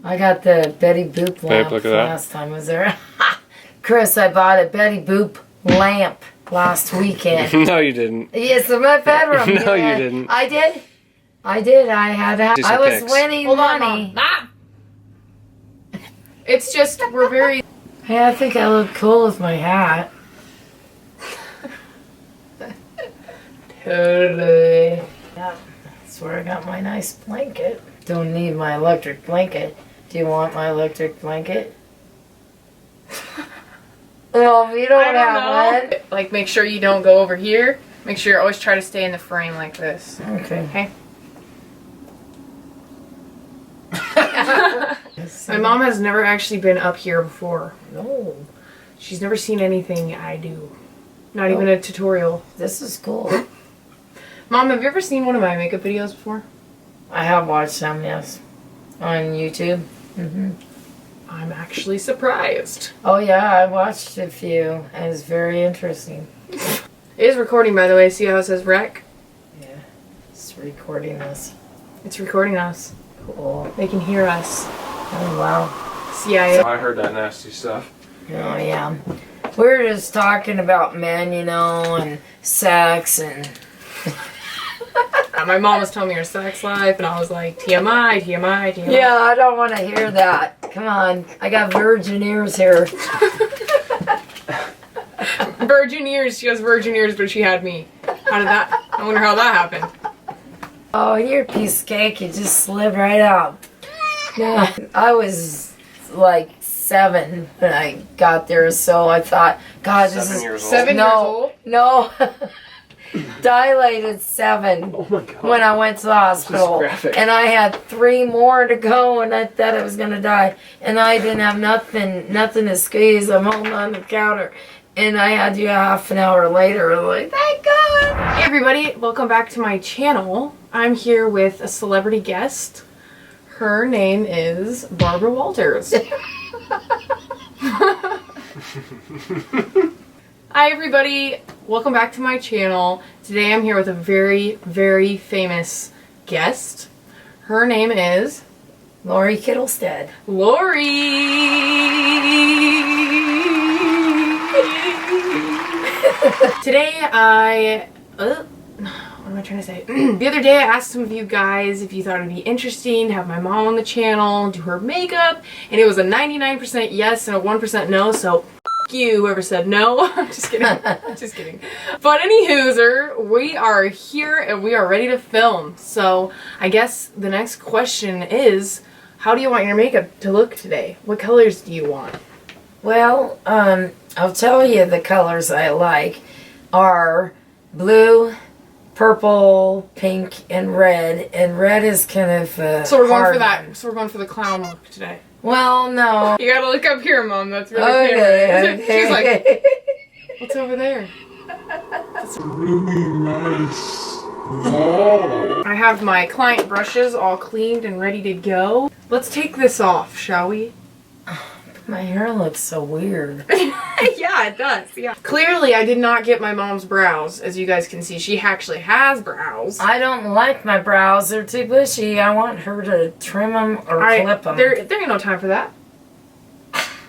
I got the Betty Boop lamp last time. Was there? Chris, I bought a Betty Boop lamp last weekend. No, you didn't. Yes, in my bedroom. No, you didn't. I did. I had to have. I was winning money. Mom. It's just, we're very... Hey, I think I look cool with my hat. Totally. Yeah, that's where I got my nice blanket. Don't need my electric blanket. Do you want my electric blanket? Well, if you don't have one. Like, make sure you don't go over here. Make sure you always try to stay in the frame like this. Okay. Okay? My mom has never actually been up here before. No. She's never seen anything I do. Not even a tutorial. This is cool. Mom, have you ever seen one of my makeup videos before? I have watched some, yes. On YouTube. Mm-hmm. I'm actually surprised. Oh yeah, I watched a few. It was very interesting. It is recording, by the way. See how it says rec? Yeah. It's recording this. It's recording us. Cool. They can hear us. Oh wow. CIA. I heard that nasty stuff. Oh yeah. We were just talking about men, you know, and sex and... My mom was telling me her sex life, and I was like, TMI, TMI, TMI. Yeah, I don't want to hear that. Come on. I got virgin ears here. Virgin ears. She has virgin ears, but she had me. How did that... I wonder how that happened. Oh, you're a piece of cake. You just slid right out. Yeah. I was like 7 when I got there, so I thought, God, this 7 is... years old? 7 years old? No. Dilated 7 Oh my God. when I went to the hospital. And I had 3 more to go, and I thought I was going to die. And I didn't have nothing to squeeze. I'm holding on the counter. And I had you half an hour later. I'm like, thank God. Hey everybody, welcome back to my channel. I'm here with a celebrity guest. Her name is Barbara Walters. Hi everybody, welcome back to my channel. Today I'm here with a very, very famous guest. Her name is Lori Kittlestead. Lori! Today what am I trying to say? The other day I asked some of you guys if you thought it would be interesting to have my mom on the channel, do her makeup, and it was a 99% yes and a 1% no, so f you whoever said no. I'm just kidding. Just kidding. But anywhooser, we are here and we are ready to film. So I guess the next question is, how do you want your makeup to look today? What colors do you want? Well, I'll tell you the colors I like are blue, purple, pink, and red. And red is kind of so we're going for that. So we're going for the clown look today. Well, no. You gotta look up here, Mom. That's really Okay. She's like, what's over there? That's really nice. Oh. I have my client brushes all cleaned and ready to go. Let's take this off, shall we? My hair looks so weird. Yeah, it does. Yeah. Clearly, I did not get my mom's brows. As you guys can see, she actually has brows. I don't like my brows. They're too bushy. I want her to trim them or clip them. There ain't no time for that.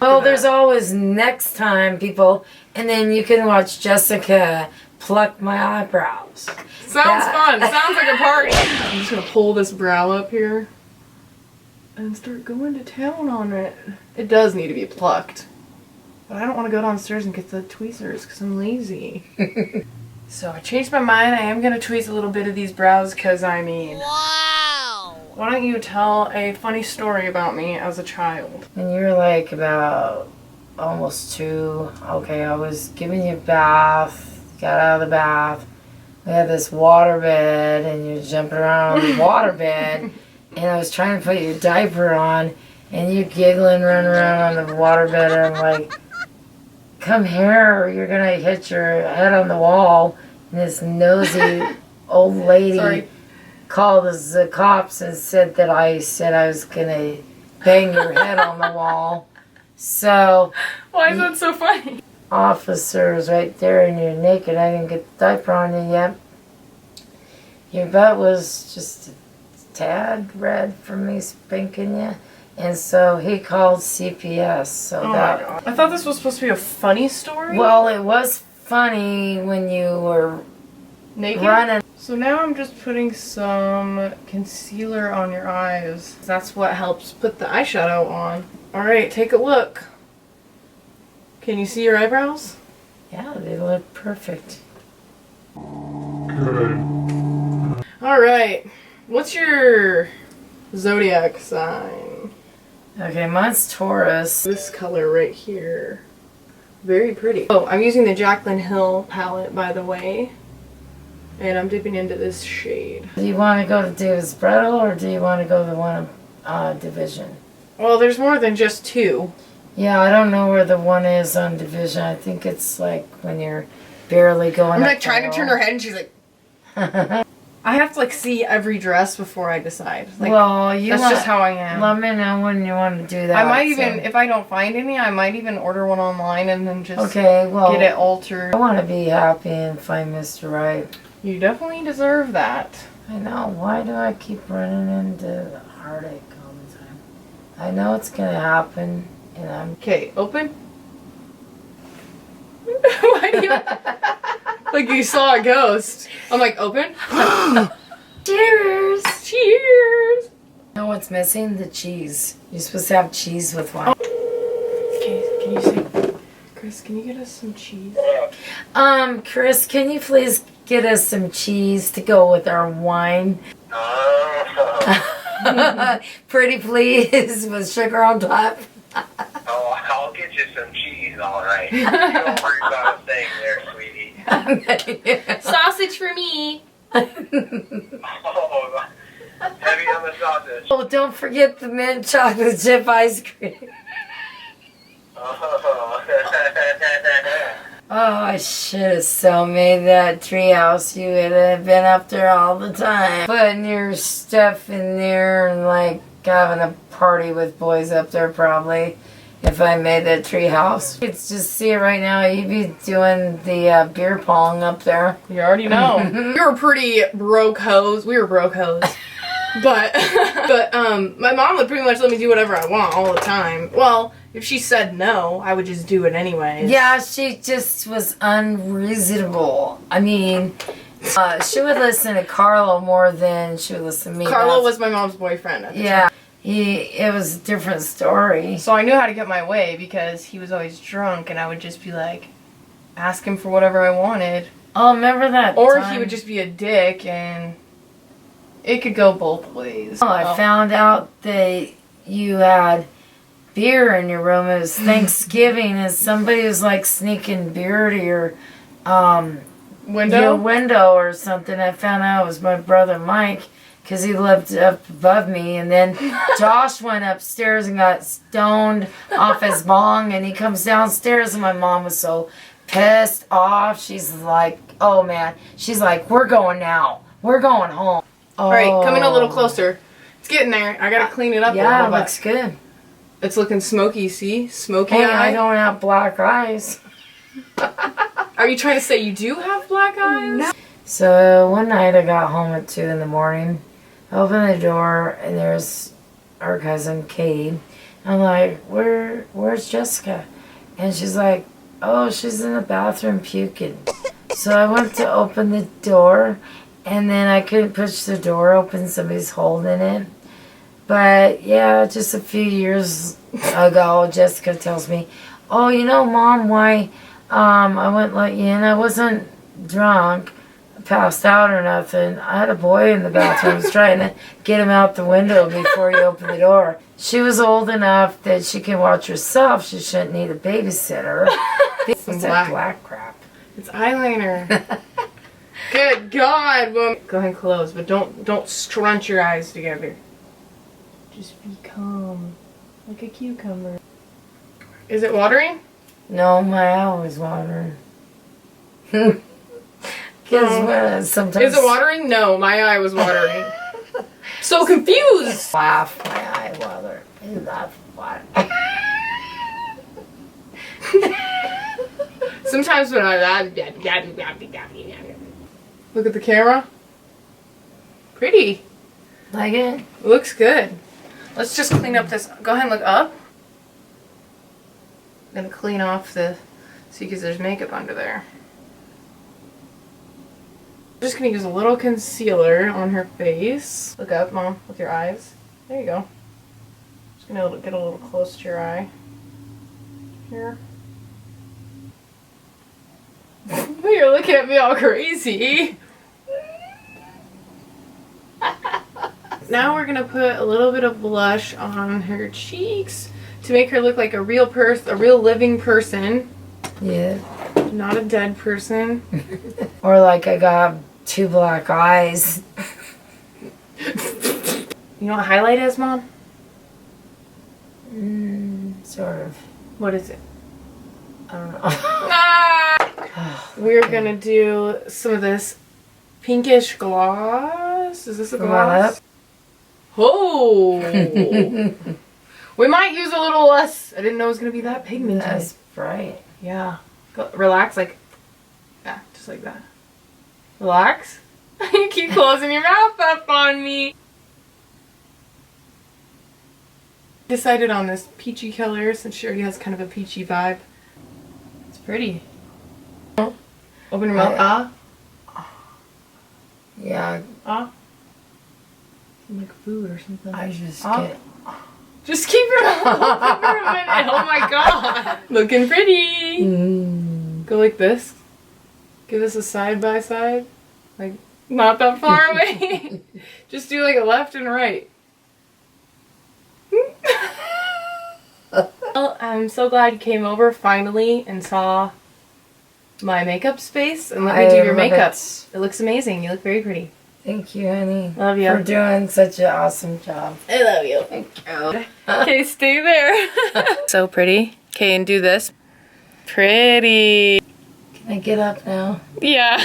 Well, there's always next time, people. And then you can watch Jessica pluck my eyebrows. Sounds fun. Sounds like a party. I'm just going to pull this brow up here and start going to town on it. It does need to be plucked. But I don't want to go downstairs and get the tweezers because I'm lazy. So I changed my mind. I am going to tweeze a little bit of these brows because, I mean... Wow! Why don't you tell a funny story about me as a child? And you were like about almost 2. Okay, I was giving you a bath. Got out of the bath. We had this water bed and you were jumping around on the water bed. And I was trying to put your diaper on. And you giggling, running around on the waterbed, and I'm like, come here, or you're going to hit your head on the wall. And this nosy old lady called the cops and said that I said I was going to bang your head on the wall. So... Why is that so funny? Officers right there, and you're naked. I didn't get the diaper on you yet. Your butt was just a tad red from me spanking you. And so he called CPS. So Oh that. my god. I thought this was supposed to be a funny story. Well, it was funny when you were Naked? running. So now I'm just putting some concealer on your eyes. That's what helps put the eyeshadow on. Alright, take a look. Can you see your eyebrows? Yeah, they look perfect. Alright. What's your zodiac sign? Okay, mine's Taurus. This color right here. Very pretty. Oh, I'm using the Jaclyn Hill palette, by the way. And I'm dipping into this shade. Do you want to go to David's Bridal or do you want to go to the one Division? Well, there's more than just two. Yeah, I don't know where the one is on Division. I think it's like when you're barely going I'm up like the trying to turn her hill. head and she's like... I have to like see every dress before I decide. Like, well, you that's want, just how I am. let me know when you want to do that. I might so- even, if I don't find any, I might even order one online and then just Okay, well, get it altered. I want to be happy and find Mr. Right. You definitely deserve that. I know. Why do I keep running into heartache all the time? I know it's going to happen, and I'm... Okay, open. Why do you... like you saw a ghost. I'm like, open? Cheers! Cheers! You know what's missing? The cheese. You're supposed to have cheese with wine. Okay, can you say... Chris, can you get us some cheese? Chris, can you please get us some cheese to go with our wine? Pretty please, with sugar on top. Oh, I'll get you some cheese, all right. You don't worry about a thing there, sweetie. Sausage for me! Oh, heavy on the sausage. Oh, don't forget the mint chocolate chip ice cream. Oh. Oh, I should have so made that treehouse. You would have been up there all the time. Putting your stuff in there and like having a party with boys up there probably. If I made that treehouse. You could just see it right now. You'd be doing the beer pong up there. You already know. We were pretty broke hoes. We were broke hoes. But my mom would pretty much let me do whatever I want all the time. Well, if she said no, I would just do it anyway. Yeah, she just was unreasonable. I mean, she would listen to Carlo more than she would listen to me. Carlo was my mom's boyfriend at the time. Yeah, it was a different story. So I knew how to get my way because he was always drunk and I would just be like, ask him for whatever I wanted. Oh, remember that Or time? he would just be a dick and it could go both ways. Oh, I found out that you had beer in your room. It was Thanksgiving and somebody was like sneaking beer to your window or something. I found out it was my brother Mike because he lived up above me, and then Josh went upstairs and got stoned off his bong, and he comes downstairs and my mom was so pissed off. She's like, oh man, she's like, we're going now, we're going home. All right, coming a little closer. It's getting there. I gotta clean it up a Yeah, little it bit. looks good. It's looking smoky, see? Smoky Hey, eye. I don't have black eyes. Are you trying to say you do have black eyes? No. So one night I got home at 2 in the morning. I opened the door and there's our cousin Katie. I'm like, where's Jessica? And she's like, oh, she's in the bathroom puking. So I went to open the door and then I couldn't push the door open. Somebody's holding it. But yeah, just a few years ago, Jessica tells me, oh, you know, Mom, why I wouldn't let you in. I wasn't drunk, passed out or nothing. I had a boy in the bathroom. I was trying to get him out the window before you open the door. She was old enough that she can watch herself. She shouldn't need a babysitter. What's that black crap? It's eyeliner. Good God, woman. Go ahead and close, but don't scrunch your eyes together. Just be calm, like a cucumber. Is it watering? No, my eye was watering. Because sometimes... Is it watering? No, my eye was watering. So confused! Laugh, my eye water. Laugh, what? Sometimes when I... Look at the camera. Pretty. Like it? Looks good. Let's just clean up this. Go ahead and look up. I'm gonna clean off the, see, because there's makeup under there. I'm just gonna use a little concealer on her face. Look up, Mom, with your eyes. There you go. Just gonna get a little close to your eye. Here. You're looking at me all crazy. Now we're gonna put a little bit of blush on her cheeks to make her look like a real living person. Yeah. Not a dead person. Or like I got 2 black eyes. You know what highlight is, Mom? Sort of. What is it? I don't know. We're gonna do some of this pinkish gloss. Is this a gloss? Oh! We might use a little less. I didn't know it was gonna be that pigmented. That's bright. Yeah. Go, relax, like, yeah, just like that. Relax. You keep closing your mouth up on me. Decided on this peachy color since she already has kind of a peachy vibe. It's pretty. Open your mouth. Yeah. Like food or something. I just get. Just keep your mouth open for a minute. Oh my god. Looking pretty. Go like this. Give us a side by side. Like, not that far away. Just do like a left and right. Well, I'm so glad you came over finally and saw my makeup space and let me do your makeup. It looks amazing. You look very pretty. Thank you, honey. Love you. For doing such an awesome job. I love you. Thank you. Okay, stay there. So pretty. Okay, and do this. Pretty. Can I get up now? Yeah.